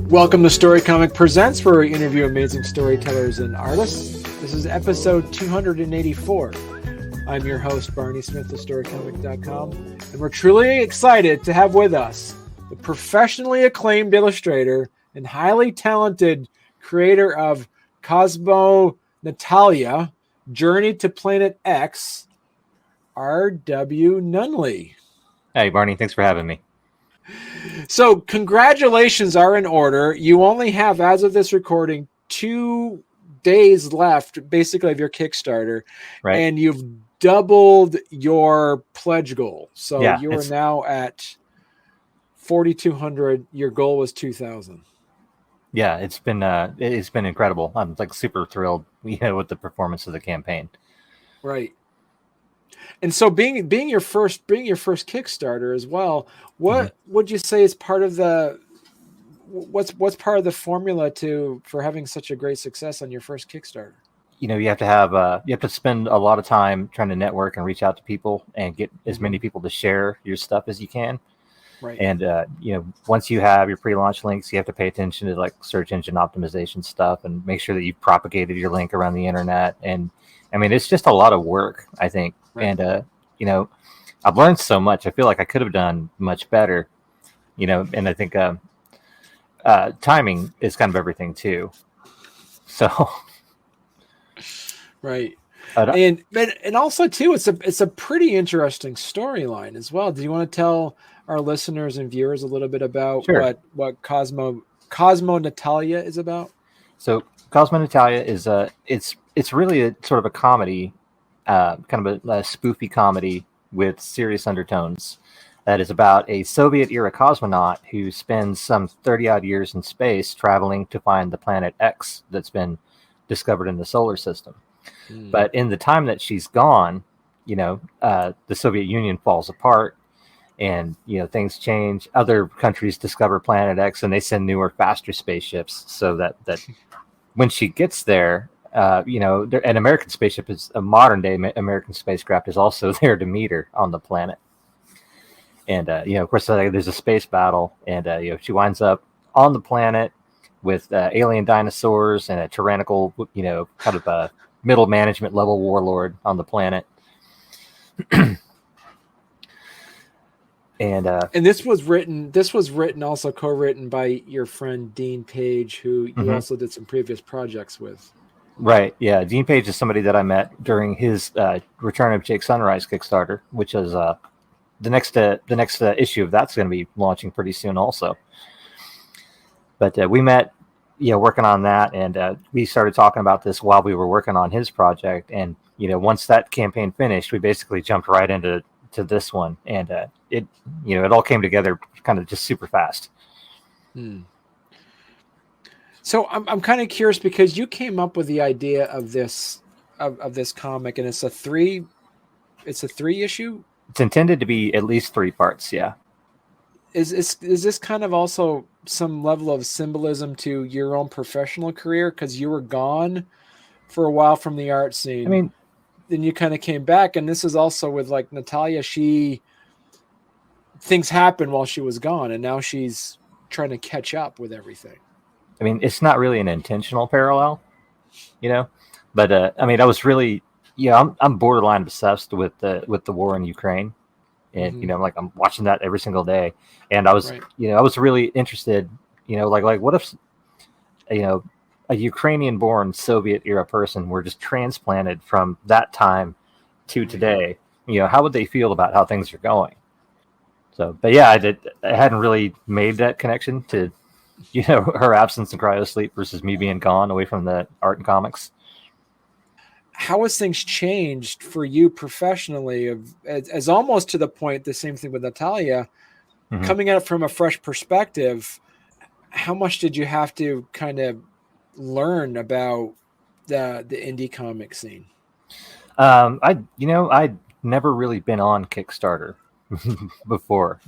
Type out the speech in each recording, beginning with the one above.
Welcome to Story Comic Presents, where we interview amazing storytellers and artists. This is episode 284. I'm your host, Barney Smith of StoryComic.com, and we're truly excited to have with us the professionally acclaimed illustrator and highly talented creator of CosmoNatalya, Journey to Planet X, R.W. Nunl. Hey, Barney, thanks for having me. So congratulations are in order. You only have, as of this recording, 2 days left, basically, of your Kickstarter, right? And you've doubled your pledge goal. So yeah, you are now at 4,200. Your goal was 2,000. Yeah, it's been incredible. I'm like super thrilled, with the performance of the campaign. Right. And so being your first Kickstarter as well, what would you say is part of what's part of the formula for having such a great success on your first Kickstarter? You have to spend a lot of time trying to network and reach out to people and get as many people to share your stuff as you can. Right. And once you have your pre-launch links, you have to pay attention to like search engine optimization stuff and make sure that you've propagated your link around the internet. And I mean, it's just a lot of work, I think. Right. And I've learned so much. I feel like I could have done much better, and I think timing is kind of everything too. So right. And also too, it's a pretty interesting storyline as well. Do you want to tell our listeners and viewers a little bit about what CosmoNatalya is about? So CosmoNatalya is it's really a sort of a comedy, kind of a spoofy comedy with serious undertones that is about a Soviet-era cosmonaut who spends some 30-odd years in space traveling to find the planet X that's been discovered in the solar system. But in the time that she's gone, the Soviet Union falls apart and, things change. Other countries discover planet X and they send newer, faster spaceships so that when she gets there, an American spaceship is a modern day American spacecraft is also there to meet her on the planet. And, of course, there's a space battle and, she winds up on the planet with alien dinosaurs and a tyrannical, kind of a middle management level warlord on the planet. And this was also co-written by your friend Dean Page, who you also did some previous projects with. Right. Yeah. Dean Page is somebody that I met during his Return of Jake Sunrise Kickstarter, which is the next issue of that's going to be launching pretty soon also. But we met, working on that, and we started talking about this while we were working on his project. And once that campaign finished, we basically jumped right into this one, and it all came together kind of just super fast. So I'm kind of curious because you came up with the idea of this comic, and it's a three issue. It's intended to be at least 3 parts. Yeah. Is this kind of also some level of symbolism to your own professional career, because you were gone for a while from the art scene? I mean, then you kind of came back, and this is also with like Natalia. Things happened while she was gone, and now she's trying to catch up with everything. I mean, it's not really an intentional parallel, but I mean, I was really, I'm borderline obsessed with the war in Ukraine, and I'm watching that every single day, and I was, I was really interested, like what if, a Ukrainian-born Soviet-era person were just transplanted from that time to today, how would they feel about how things are going? So, but yeah, I hadn't really made that connection to, her absence in cryosleep versus me being gone away from the art and comics. How has things changed for you professionally, as almost to the point, the same thing with Natalia, coming at it from a fresh perspective? How much did you have to kind of learn about the indie comic scene? I'd never really been on Kickstarter before,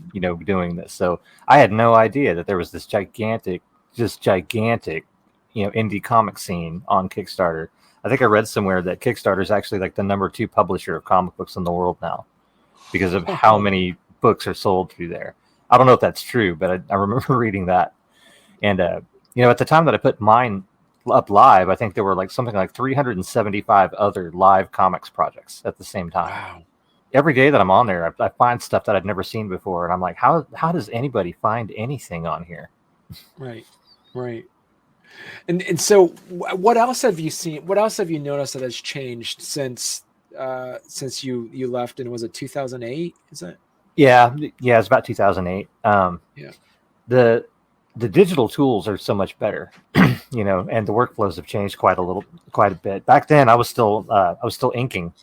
doing this. So I had no idea that there was this gigantic just gigantic, indie comic scene on Kickstarter. I think I read somewhere that Kickstarter is actually like the number 2 publisher of comic books in the world now because of how many books are sold through there. I don't know if that's true, but I remember reading that. And, at the time that I put mine up live, I think there were something like 375 other live comics projects at the same time. Wow. Every day that I'm on there, I find stuff that I'd never seen before. And I'm like, how does anybody find anything on here? Right. And so what else have you seen? What else have you noticed that has changed since you left? And was it 2008? Is it? Yeah. It's about 2008. Yeah. The digital tools are so much better, and the workflows have changed quite a bit. Back then, I was still inking,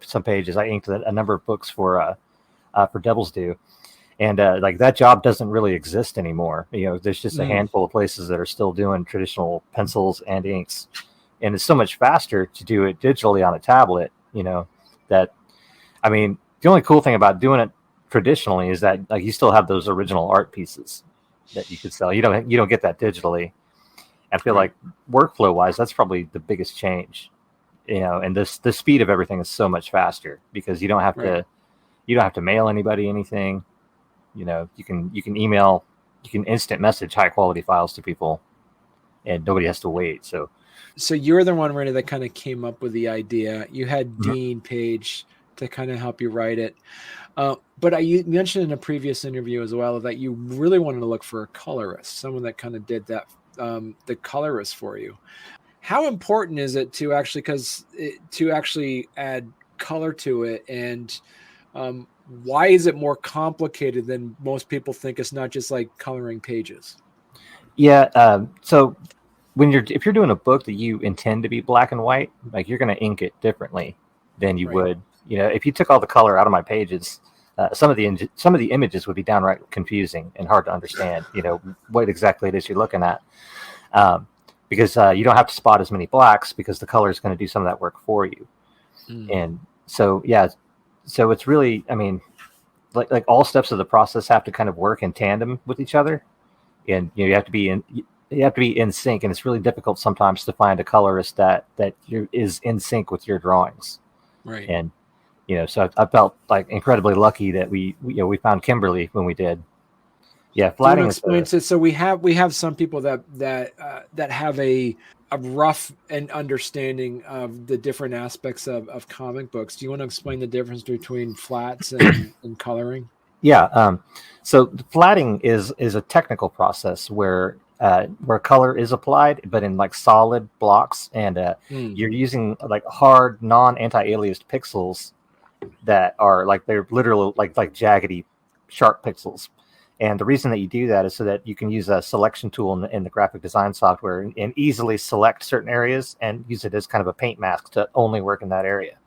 some pages. I inked a number of books for Devil's Due, and that job doesn't really exist anymore. There's just a handful of places that are still doing traditional pencils and inks, and it's so much faster to do it digitally on a tablet. The only cool thing about doing it traditionally is that you still have those original art pieces that you could sell. You don't get that digitally. I feel like workflow wise, that's probably the biggest change. And the speed of everything is so much faster because you don't have to mail anybody anything. You can email, you can instant message high quality files to people, and nobody has to wait. So you're the one, Randy, that kind of came up with the idea. You had Dean Page to kind of help you write it. But you mentioned in a previous interview as well that you really wanted to look for a colorist, someone that kind of did that, the colorist for you. How important is it to actually add color to it? And why is it more complicated than most people think? It's not just like coloring pages. Yeah. So if you're doing a book that you intend to be black and white, you're going to ink it differently than you would. If you took all the color out of my pages, some of the images would be downright confusing and hard to understand. What exactly it is you're looking at, because you don't have to spot as many blacks because the color is going to do some of that work for you. And so so it's really, like all steps of the process have to kind of work in tandem with each other, and you have to be in sync. And it's really difficult sometimes to find a colorist that is in sync with your drawings. Right. And so I felt incredibly lucky that we found Kimberly when we did. Yeah, flatting. So we have some people that have a rough and understanding of the different aspects of comic books. Do you want to explain the difference between flats and coloring? Yeah. So flatting is a technical process where color is applied, but in solid blocks, and you're using hard non-anti-aliased pixels that are they're literally like jaggedy sharp pixels. And the reason that you do that is so that you can use a selection tool in the graphic design software and easily select certain areas and use it as kind of a paint mask to only work in that area.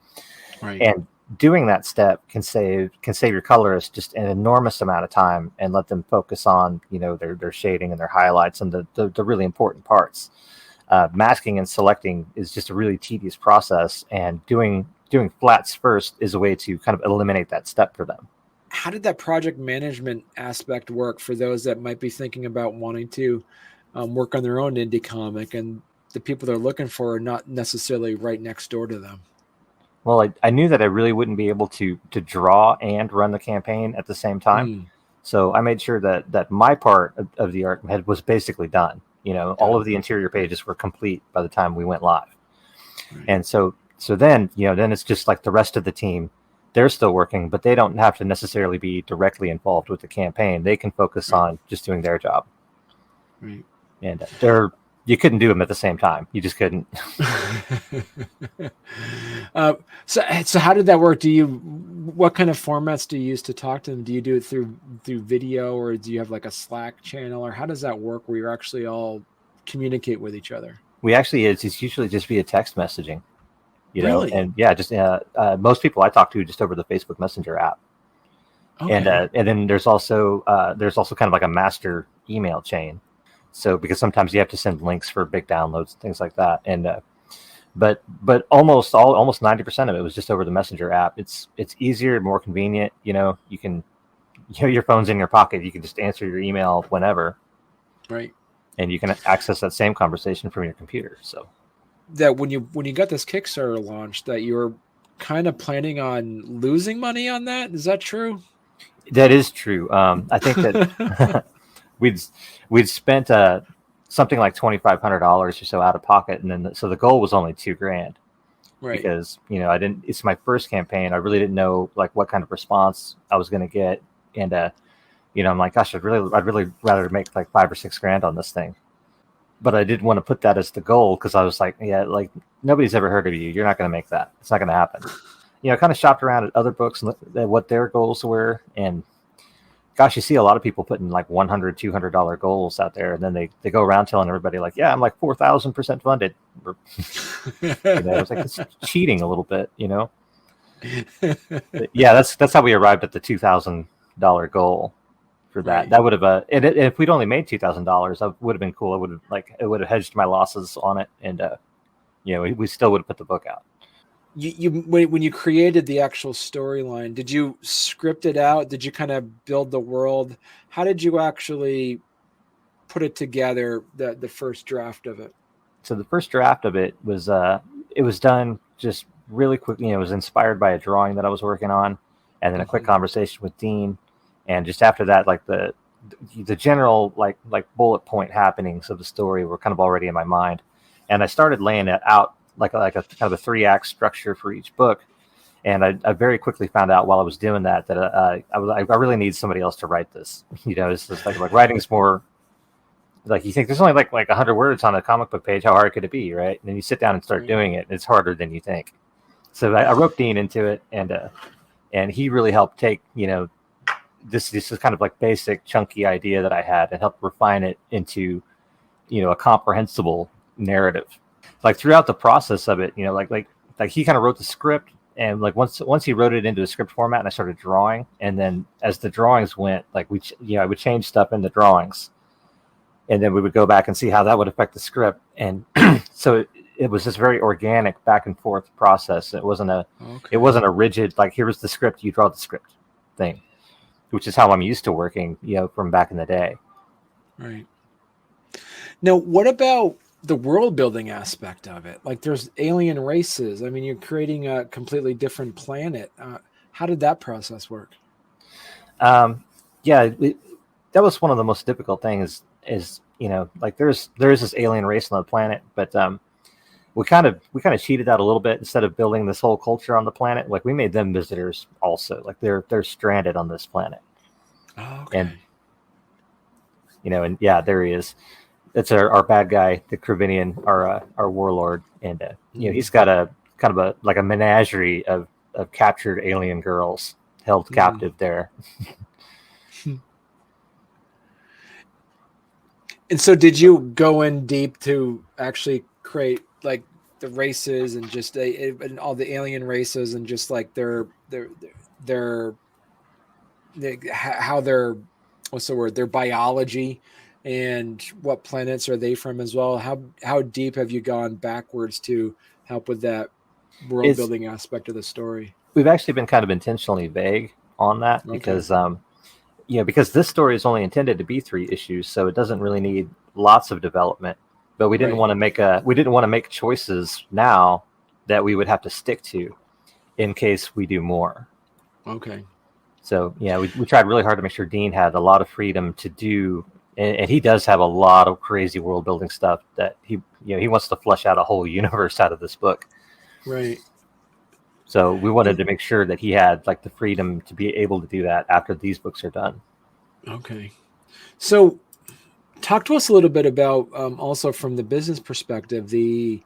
Right. And doing that step can save your colorists just an enormous amount of time and let them focus on their shading and their highlights and the really important parts. Masking and selecting is just a really tedious process, and doing flats first is a way to kind of eliminate that step for them. How did that project management aspect work for those that might be thinking about wanting to work on their own indie comic, and the people they're looking for are not necessarily right next door to them? Well, I knew that I really wouldn't be able to draw and run the campaign at the same time. So I made sure that my part of the art was basically done. All of the interior pages were complete by the time we went live. Right. And so then it's just like the rest of the team. They're still working, but they don't have to necessarily be directly involved with the campaign. They can focus on just doing their job. Right. And you couldn't do them at the same time. You just couldn't. So how did that work? What kind of formats do you use to talk to them? Do you do it through video, or do you have a Slack channel, or how does that work where you actually all communicate with each other? It's usually just via text messaging. Really? And just most people I talk to just over the Facebook Messenger app. Okay. And then there's also kind of like a master email chain. So because sometimes you have to send links for big downloads and things like that. And but almost 90% of it was just over the Messenger app. It's easier, more convenient. You can your phone's in your pocket. You can just answer your email whenever. Right. and you can access that same conversation from your computer. So that when you got this Kickstarter launched, that you were kind of planning on losing money on that. Is that true? that is true. I think that we'd spent something like $2,500 or so out of pocket, and then so the goal was only $2,000. Right. Because I didn't. It's my first campaign. I really didn't know like what kind of response I was going to get, and I'm like, gosh, I'd really rather make like $5,000 or $6,000 on this thing. But I didn't want to put that as the goal because I was like, yeah, like nobody's ever heard of you. You're not going to make that. It's not going to happen. I kind of shopped around at other books and looked at what their goals were, and gosh, you see a lot of people putting like $100, $200 goals out there, and then they go around telling everybody like, yeah, I'm like 4,000% funded. It's like it's cheating a little bit, But yeah, that's how we arrived at the $2,000 goal for that. Right. That would have if we'd only made $2,000, that would have been cool. It would have hedged my losses on it, and we still would have put the book out. When you created the actual storyline, did you script it out? Did you kind of build the world? How did you actually put it together, the first draft of it? So the first draft of it was done just really quickly. It was inspired by a drawing that I was working on, and then a quick conversation with Dean. And just after that, like the general like bullet point happenings of the story were kind of already in my mind, and I started laying it out like a kind of a 3-act structure for each book. And I very quickly found out while I was doing that I really need somebody else to write this. It's just like writing is more like, you think there's only like 100 words on a comic book page. How hard could it be, right? And then you sit down and start doing it. It's harder than you think. So I wrote Dean into it, and he really helped take this is kind of like basic chunky idea that I had and helped refine it into a comprehensible narrative. Like throughout the process of it, like he kind of wrote the script, and like once he wrote it into a script format, and I started drawing, and then as the drawings went, like I would change stuff in the drawings, and then we would go back and see how that would affect the script, and so it was this very organic back and forth process. It wasn't a rigid like, here was the script, you draw the script thing, which is how I'm used to working, from back in the day. Right. Now, what about the world building aspect of it? Like, there's alien races. I mean, you're creating a completely different planet. How did that process work? That was one of the most difficult things. Is like there is this alien race on the planet, but we kind of cheated out a little bit. Instead of building this whole culture on the planet, like we made them visitors also. Like they're stranded on this planet. Oh, okay. And there he is. It's our bad guy, the Kravinian, our warlord, and he's got a kind of a menagerie of captured alien girls held captive there. And so, did you go in deep to actually create like the races and just and all the alien races and just like their how their what's the word, their biology? And what planets are they from as well? How deep have you gone backwards to help with that world building aspect of the story? We've actually been kind of intentionally vague on that because because this story is only intended to be 3 issues, so it doesn't really need lots of development. But we didn't want to make choices now that we would have to stick to in case we do more. Okay. So we tried really hard to make sure Dean had a lot of freedom to do. And he does have a lot of crazy world building stuff that he wants to flesh out a whole universe out of this book. Right. So we wanted to make sure that he had like the freedom to be able to do that after these books are done. Okay. So talk to us a little bit about also from the business perspective, the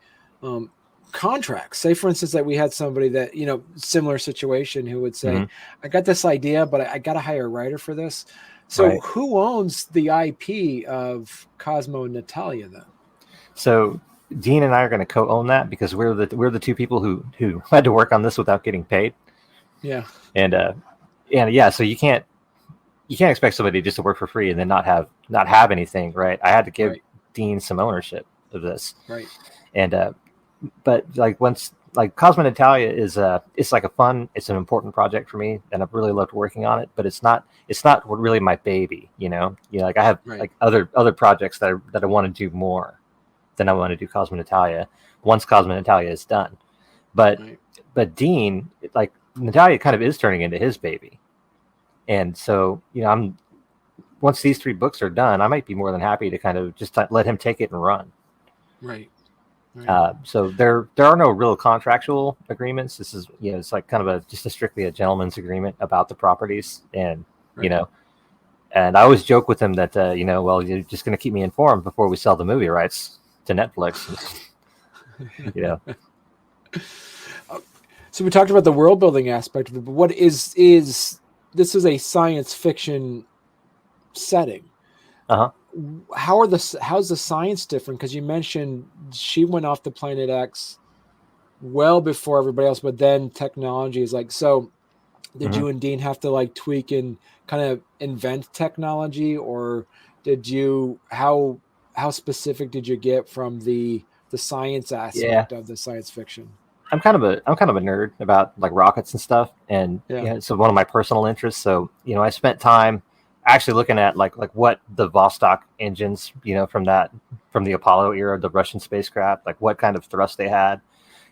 contracts. Say, for instance, that we had somebody that, similar situation who would say, I got this idea, but I got to hire a writer for this. So who owns the IP of CosmoNatalya then? So Dean and I are going to co-own that because we're the 2 people who had to work on this without getting paid. Yeah. And so you can't expect somebody just to work for free and then not have anything, right? I had to give Dean some ownership of this. Right. And but like once like CosmoNatalya is it's like it's an important project for me, and I've really loved working on it. But it's not really my baby, Like I have like other projects that I want to do more than I want to do CosmoNatalya once CosmoNatalya is done. But Dean, like Natalia, kind of is turning into his baby, and so I'm once these 3 books are done, I might be more than happy to kind of just let him take it and run. Right. So there are no real contractual agreements. This is it's like kind of just strictly a gentleman's agreement about the properties, and and I always joke with him that well, you're just going to keep me informed before we sell the movie rights to Netflix. So we talked about the world building aspect of it, but what is this is a science fiction setting. How's the science different? Because you mentioned she went off the planet X well before everybody else, but then technology is like, so did you and Dean have to like tweak and kind of invent technology, or did you, how specific did you get from the science aspect of the science fiction? I'm kind of a nerd about like rockets and stuff, and so one of my personal interests. So I spent time actually looking at like what the Vostok engines, from the Apollo era, the Russian spacecraft, like what kind of thrust they had,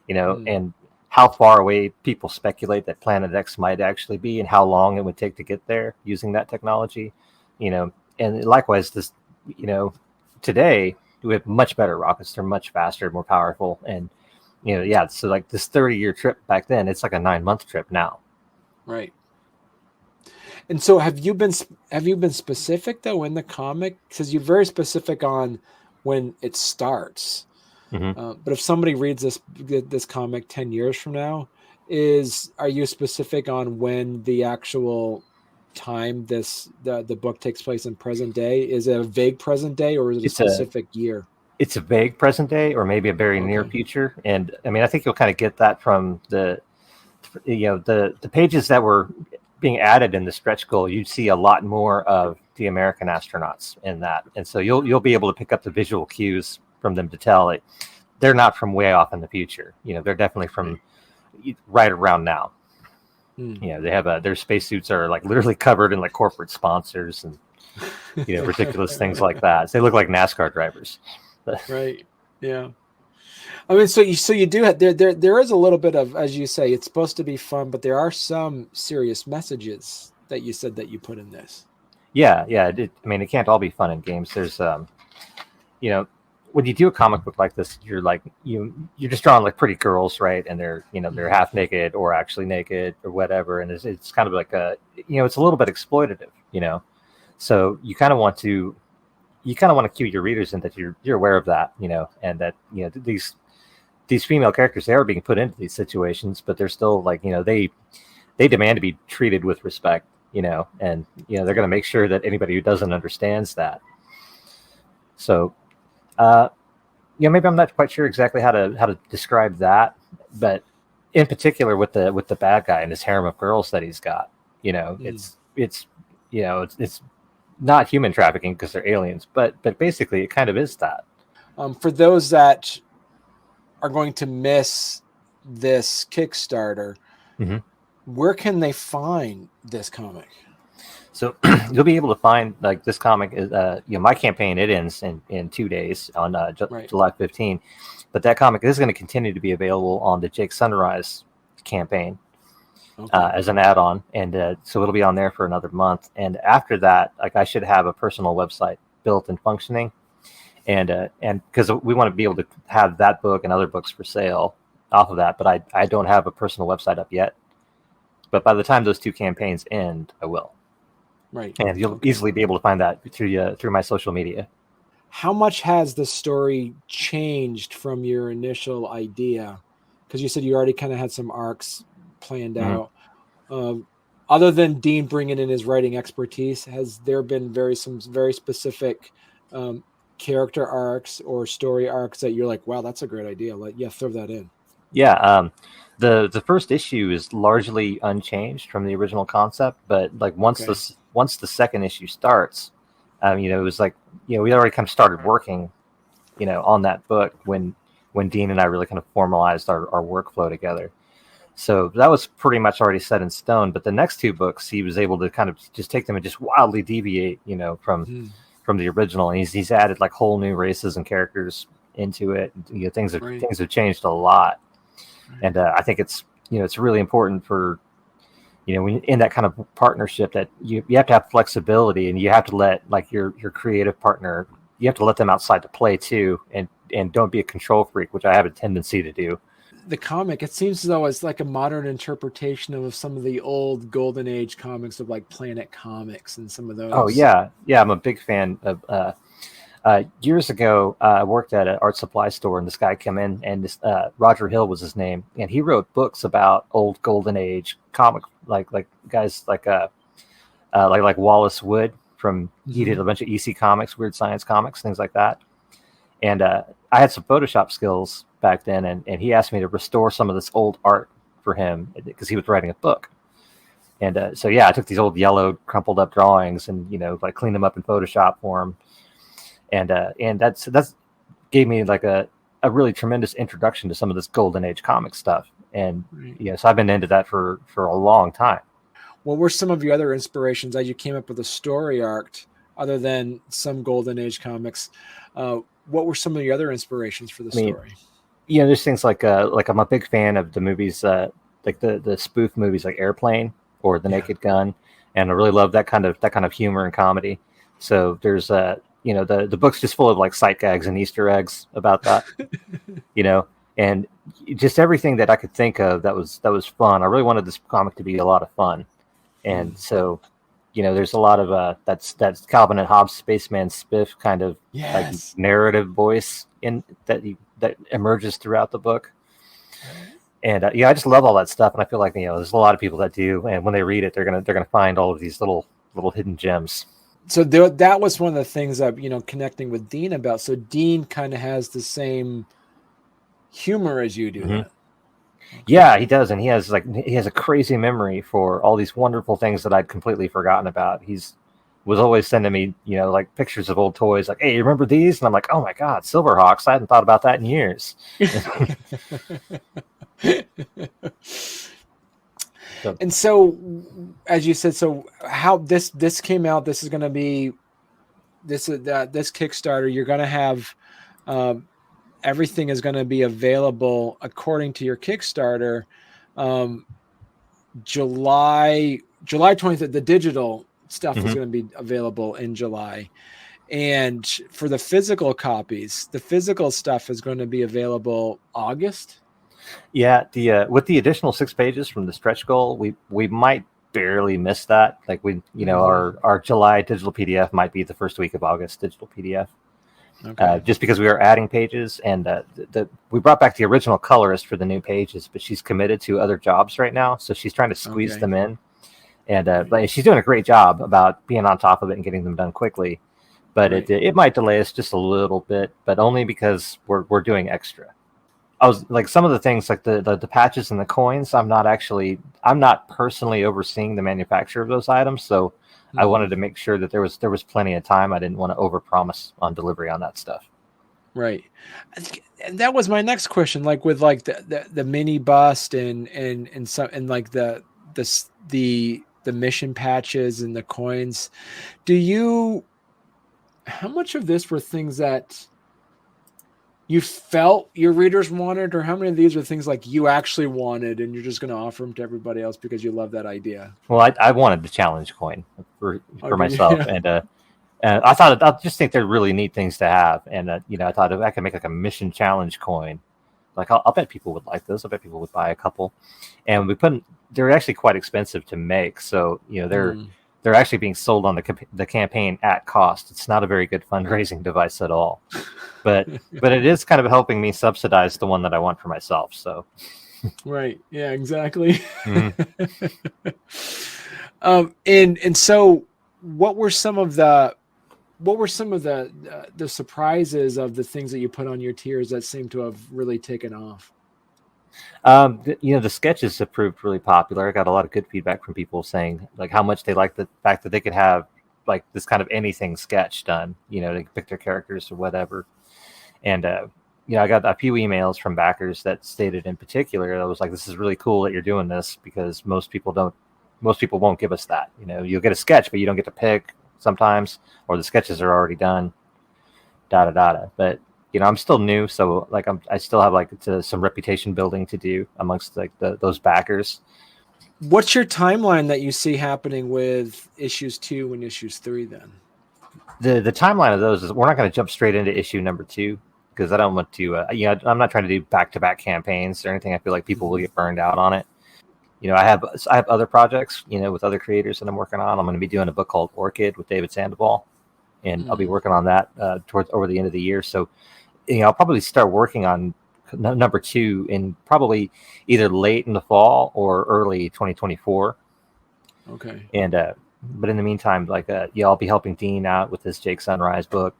and how far away people speculate that Planet X might actually be, and how long it would take to get there using that technology, and likewise this, today we have much better rockets. They're much faster, more powerful, and so like this 30-year trip back then, it's like a 9-month trip now. Right. And so have you been specific though in the comic? Because you're very specific on when it starts. But if somebody reads this comic 10 years from now, are you specific on when the actual time the book takes place in present day? Is it a vague present day, or is it a specific year? It's a vague present day, or maybe a very near future. And I mean, I think you'll kind of get that from the pages that were being added in the stretch goal. You'd see a lot more of the American astronauts in that, and so you'll be able to pick up the visual cues from them to tell it. They're not from way off in the future. They're definitely from right around now. They have their spacesuits are like literally covered in like corporate sponsors and ridiculous things like that. So they look like NASCAR drivers. Right. Yeah. I mean, so you do have, there is a little bit of, as you say, it's supposed to be fun, but there are some serious messages that you said that you put in this. Yeah. I mean, it can't all be fun and games. There's, when you do a comic book like this, you're like you're just drawing like pretty girls, right? And they're they're half naked or actually naked or whatever, and it's kind of like it's a little bit exploitative, So you kind of want to cue your readers in that you're aware of that, and that these female characters, they are being put into these situations, but they're still like they demand to be treated with respect, and they're going to make sure that anybody who doesn't understands that. So. Maybe I'm not quite sure exactly how to describe that, but in particular with the bad guy and his harem of girls that he's got, it's not human trafficking because they're aliens, but basically it kind of is that. For those that are going to miss this Kickstarter, where can they find this comic? So you'll be able to find like this comic is my campaign, it ends in 2 days on July 15, but that comic is going to continue to be available on the Jake Sunrise campaign as an add-on, and so it'll be on there for another month. And after that, like I should have a personal website built and functioning, and because we want to be able to have that book and other books for sale off of that, but I don't have a personal website up yet. But by the time those 2 campaigns end, I will. Right. And you'll easily be able to find that through my social media. How much has the story changed from your initial idea? Because you said you already kind of had some arcs planned out. Other than Dean bringing in his writing expertise, has there been some very specific character arcs or story arcs that you're like, wow, that's a great idea? Throw that in. Yeah. The first issue is largely unchanged from the original concept, but like once the second issue starts, it was like, we already kind of started working, on that book when when Dean and I really kind of formalized our workflow together. So that was pretty much already set in stone. But the next two books, he was able to kind of just take them and just wildly deviate, from the original. And he's added like whole new races and characters into it. Things have changed a lot. And I think it's really important for, when in that kind of partnership that you have to have flexibility, and you have to let like your creative partner, you have to let them outside to play too, and don't be a control freak, which I have a tendency to do. The comic, it seems as though it's like a modern interpretation of some of the old Golden Age comics of like Planet Comics and some of those. Oh yeah, I'm a big fan of. Years ago, I worked at an art supply store, and this guy came in, and this Roger Hill was his name, and he wrote books about old Golden Age comic, like guys like Wallace Wood from. He did a bunch of EC Comics, Weird Science Comics, things like that. And I had some Photoshop skills back then, and he asked me to restore some of this old art for him because he was writing a book. And so I took these old yellow crumpled up drawings and like cleaned them up in Photoshop for him. And that's gave me like a really tremendous introduction to some of this Golden Age comic stuff. And so I've been into that for a long time. What were some of your other inspirations as you came up with a story arc, other than some Golden Age comics? What were some of your other inspirations for the story? There's things like I'm a big fan of the movies, like the spoof movies like Airplane or The Naked Gun, and I really love that kind of humor and comedy. So there's the book's just full of like sight gags and Easter eggs about that, and just everything that I could think of that was fun. I really wanted this comic to be a lot of fun, and so there's a lot of that's Calvin and Hobbes Spaceman Spiff kind of like narrative voice in that emerges throughout the book. And I just love all that stuff, and I feel like there's a lot of people that do, and when they read it, they're gonna find all of these little hidden gems. So that was one of the things that connecting with Dean about. So Dean kind of has the same humor as you do. Mm-hmm. Okay. Yeah, he does, and he has a crazy memory for all these wonderful things that I'd completely forgotten about. Was always sending me, like pictures of old toys, like, "Hey, you remember these?" And I'm like, "Oh my God, Silverhawks! I hadn't thought about that in years." And so, as you said, so how this came out, this is going to be this Kickstarter. You're going to have everything is going to be available according to your Kickstarter. July 20th, the digital stuff is going to be available in July. And for the physical copies, the physical stuff is going to be available August. Yeah, with the additional 6 pages from the stretch goal, we might barely miss that. Like our July digital PDF might be the first week of August digital PDF. Okay. Just because we are adding pages, and we brought back the original colorist for the new pages, but she's committed to other jobs right now, so she's trying to squeeze them in. And but she's doing a great job about being on top of it and getting them done quickly. But it might delay us just a little bit, but only because we're doing extra. I was like, some of the things like the patches and the coins, I'm not personally overseeing the manufacture of those items, so I wanted to make sure that there was plenty of time. I didn't want to overpromise on delivery on that stuff. Right. And that was my next question, like with like the mini bust and some, and like the mission patches and the coins. How much of this were things that you felt your readers wanted, or how many of these are things like you actually wanted and you're just going to offer them to everybody else because you love that idea? Well, I wanted the challenge coin for myself. Yeah. And I just think they're really neat things to have. And, I thought if I could make like a mission challenge coin, like I'll bet people would like this. I bet people would buy a couple. And they're actually quite expensive to make. So, they're actually being sold on the campaign at cost. It's not a very good fundraising device at all, but it is kind of helping me subsidize the one that I want for myself. So, right, yeah, exactly. Mm-hmm. And so, what were some of the surprises of the things that you put on your tiers that seem to have really taken off? The sketches have proved really popular. I got a lot of good feedback from people saying like how much they like the fact that they could have like this kind of anything sketch done. They could pick their characters or whatever. And I got a few emails from backers that stated in particular, I was like, this is really cool that you're doing this, because most people won't give us that. You'll get a sketch, but you don't get to pick sometimes, or the sketches are already done, But, I'm still new. So like, I still have like some reputation building to do amongst like those backers. What's your timeline that you see happening with issues 2 and issues 3 then? The timeline of those is, we're not going to jump straight into issue number 2, because I don't want to, I'm not trying to do back-to-back campaigns or anything. I feel like people will get burned out on it. I have other projects, with other creators that I'm working on. I'm going to be doing a book called Orchid with David Sandoval, and I'll be working on that over the end of the year. So, I'll probably start working on number 2 in probably either late in the fall or early 2024. Okay. And but in the meantime, like I'll be helping Dean out with his Jake Sunrise book.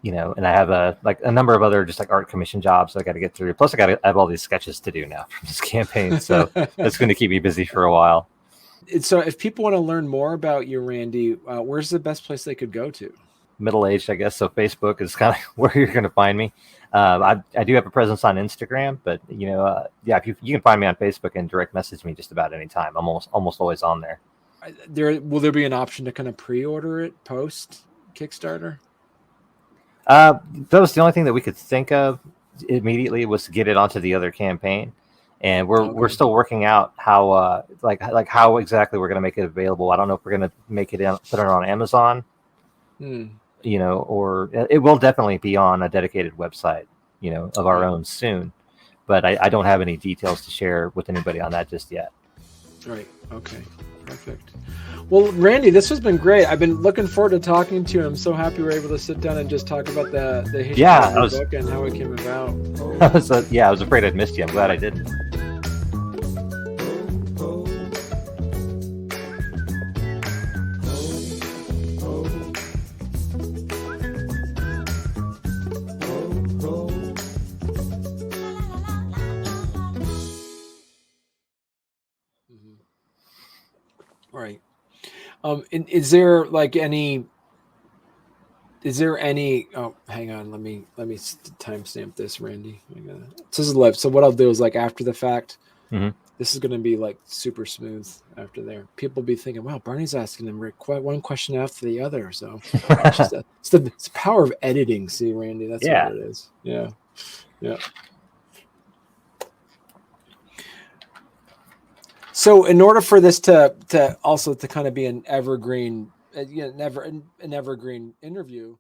And I have a number of other just like art commission jobs I got to get through. Plus, I have all these sketches to do now from this campaign, so that's going to keep me busy for a while. So, if people want to learn more about you, Randy, where's the best place they could go to? Middle-aged, I guess. So Facebook is kind of where you're going to find me. I do have a presence on Instagram, but if you can find me on Facebook and direct message me just about any time. I'm almost always on there. Will there be an option to kind of pre-order it post Kickstarter? That was the only thing that we could think of immediately, was to get it onto the other campaign, and we're still working out how like how exactly we're going to make it available. I don't know if we're going to put it on Amazon, or it will definitely be on a dedicated website, of our own soon. But I don't have any details to share with anybody on that just yet. Right. Okay. Perfect. Well, Randy, this has been great. I've been looking forward to talking to you. I'm so happy we're able to sit down and just talk about the history of the book and how it came about. I was afraid I'd missed you. I'm glad I didn't. Right. Is there any? Oh, hang on. Let me timestamp this, Randy. This is live. So what I'll do is, like, after the fact, this is going to be like super smooth after there. People be thinking, "Wow, Barney's asking them one question after the other." So it's the power of editing. See, Randy, that's what it is. Yeah. So, in order for this to also to kind of be an evergreen, an evergreen interview,